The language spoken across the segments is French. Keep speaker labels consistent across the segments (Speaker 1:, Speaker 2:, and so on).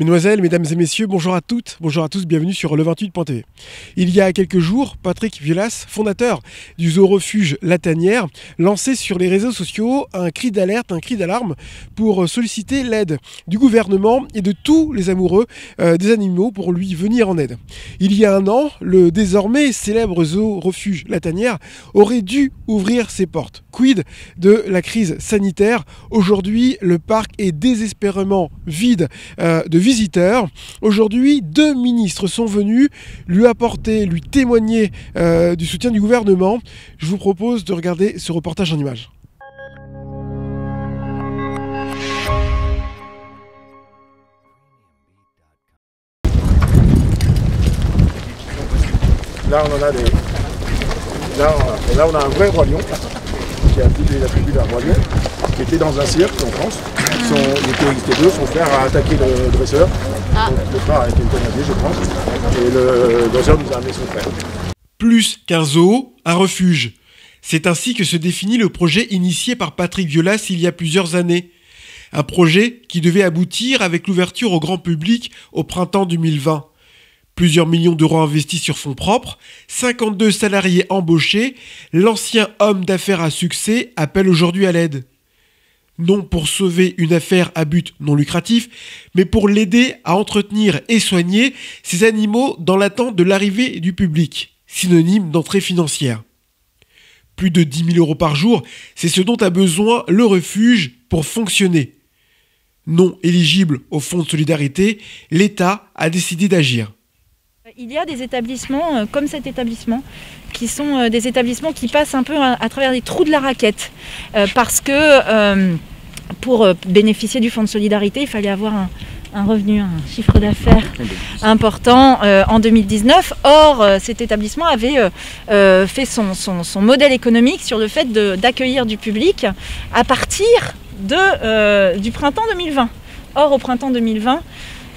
Speaker 1: Mesdemoiselles, mesdames et messieurs, bonjour à toutes, bonjour à tous, bienvenue sur le28.tv. Il y a quelques jours, Patrick Violas, fondateur du zoo-refuge La Tanière, lançait sur les réseaux sociaux un cri d'alerte, un cri d'alarme pour solliciter l'aide du gouvernement et de tous les amoureux des animaux pour lui venir en aide. Il y a un an, le désormais célèbre zoo-refuge La Tanière aurait dû ouvrir ses portes. Quid de la crise sanitaire? Aujourd'hui, le parc est désespérément vide de visiteurs. Aujourd'hui, 2 ministres sont venus lui apporter, lui témoigner du soutien du gouvernement. Je vous propose de regarder ce reportage en images.
Speaker 2: Là, on en a des. Là, on a un vrai roi lion qui a plus l'attribut d'un roi lion, qui était dans un cirque en France. Il était deux, son frère a attaqué le dresseur. Donc, le frère a été euthanasié, je pense. Et le dresseur nous a amené son frère.
Speaker 1: Plus qu'un zoo, un refuge. C'est ainsi que se définit le projet initié par Patrick Violas il y a plusieurs années. Un projet qui devait aboutir avec l'ouverture au grand public au printemps 2020. Plusieurs millions d'euros investis sur fonds propres, 52 salariés embauchés, l'ancien homme d'affaires à succès appelle aujourd'hui à l'aide. Non pour sauver une affaire à but non lucratif, mais pour l'aider à entretenir et soigner ces animaux dans l'attente de l'arrivée du public, synonyme d'entrée financière. Plus de 10 000 euros par jour, c'est ce dont a besoin le refuge pour fonctionner. Non éligible au fonds de solidarité, l'État a décidé d'agir.
Speaker 3: Il y a des établissements comme cet établissement qui sont des établissements qui passent un peu à travers les trous de la raquette parce que pour bénéficier du fonds de solidarité, il fallait avoir un revenu, un chiffre d'affaires important en 2019. Or, cet établissement avait fait son modèle économique sur le fait d'accueillir du public à partir du printemps 2020. Or, au printemps 2020,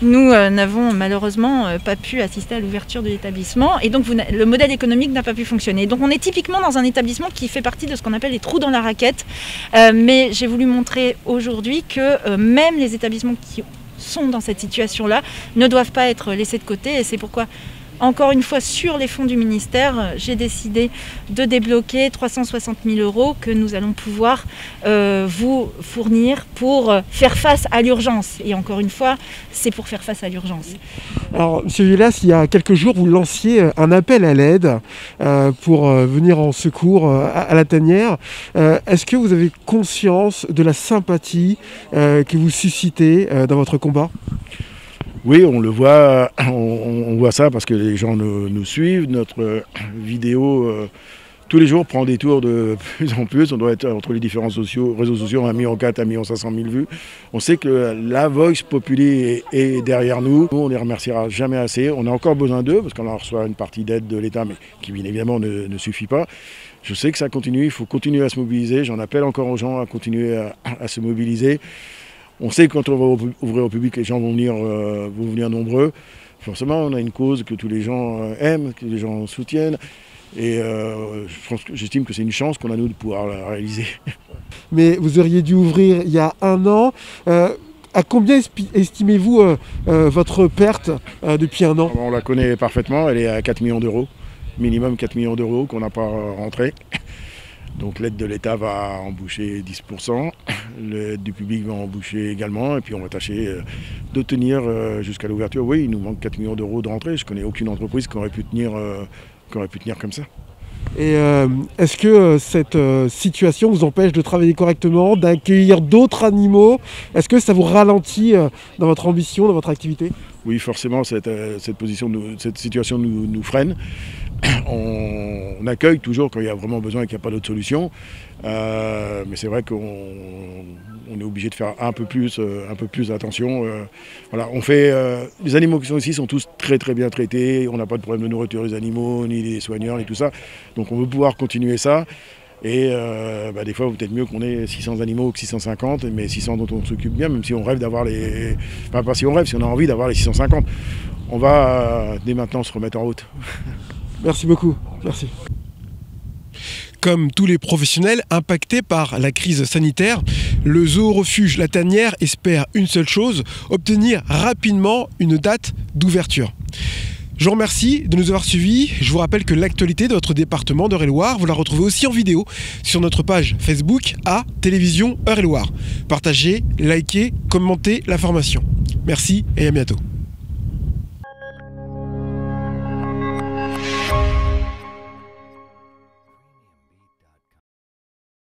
Speaker 3: nous n'avons malheureusement pas pu assister à l'ouverture de l'établissement et donc le modèle économique n'a pas pu fonctionner. Donc on est typiquement dans un établissement qui fait partie de ce qu'on appelle les trous dans la raquette. Mais j'ai voulu montrer aujourd'hui que même les établissements qui sont dans cette situation-là ne doivent pas être laissés de côté et c'est pourquoi encore une fois, sur les fonds du ministère, j'ai décidé de débloquer 360 000 euros que nous allons pouvoir vous fournir pour faire face à l'urgence. Et encore une fois, c'est pour faire face à l'urgence.
Speaker 1: Alors, M. Violas, il y a quelques jours, vous lanciez un appel à l'aide pour venir en secours à la tanière. Est-ce que vous avez conscience de la sympathie que vous suscitez dans votre combat ?
Speaker 2: Oui, on le voit, on voit ça parce que les gens nous suivent. Notre vidéo, tous les jours, prend des tours de plus en plus. On doit être entre les différents réseaux sociaux, 1,4 million, 1 500 000 vues. On sait que la Vox Populi est derrière nous. On ne les remerciera jamais assez. On a encore besoin d'eux parce qu'on en reçoit une partie d'aide de l'État, mais qui bien évidemment ne suffit pas. Je sais que ça continue, il faut continuer à se mobiliser. J'en appelle encore aux gens à continuer à se mobiliser. On sait que quand on va ouvrir au public, les gens vont venir nombreux. Forcément, on a une cause que tous les gens aiment, que les gens soutiennent. Et j'estime que c'est une chance qu'on a, nous, de pouvoir la réaliser.
Speaker 1: Mais vous auriez dû ouvrir il y a un an. À combien estimez-vous votre perte depuis un an ?
Speaker 2: On la connaît parfaitement, elle est à 4 millions d'euros. Minimum 4 millions d'euros qu'on n'a pas rentré. Donc l'aide de l'État va emboucher 10%, l'aide du public va emboucher également, et puis on va tâcher de tenir jusqu'à l'ouverture. Oui, il nous manque 4 millions d'euros de rentrée, je ne connais aucune entreprise qui aurait pu tenir comme ça.
Speaker 1: Et est-ce que cette situation vous empêche de travailler correctement, d'accueillir d'autres animaux ? Est-ce que ça vous ralentit dans votre ambition, dans votre activité ?
Speaker 2: Oui, forcément, cette situation nous freine. On accueille toujours quand il y a vraiment besoin et qu'il n'y a pas d'autre solution. Mais c'est vrai qu'on est obligé de faire un peu plus attention. Voilà, les animaux qui sont ici sont tous très très bien traités. On n'a pas de problème de nourriture des animaux, ni des soigneurs, ni tout ça. Donc on veut pouvoir continuer ça. Et des fois, peut-être mieux qu'on ait 600 animaux que 650, mais 600 dont on s'occupe bien, même si on rêve d'avoir les... Enfin, pas si on rêve, si on a envie d'avoir les 650. On va dès maintenant se remettre en route.
Speaker 1: Merci beaucoup. Merci. Comme tous les professionnels impactés par la crise sanitaire, Le zoo-refuge La Tanière espère une seule chose, obtenir rapidement une date d'ouverture. Je vous remercie de nous avoir suivis. Je vous rappelle que l'actualité de votre département d'Eure-et-Loir, vous la retrouvez aussi en vidéo sur notre page Facebook à Télévision Eure-et-Loir. Partagez, likez, commentez l'information. Merci et à bientôt.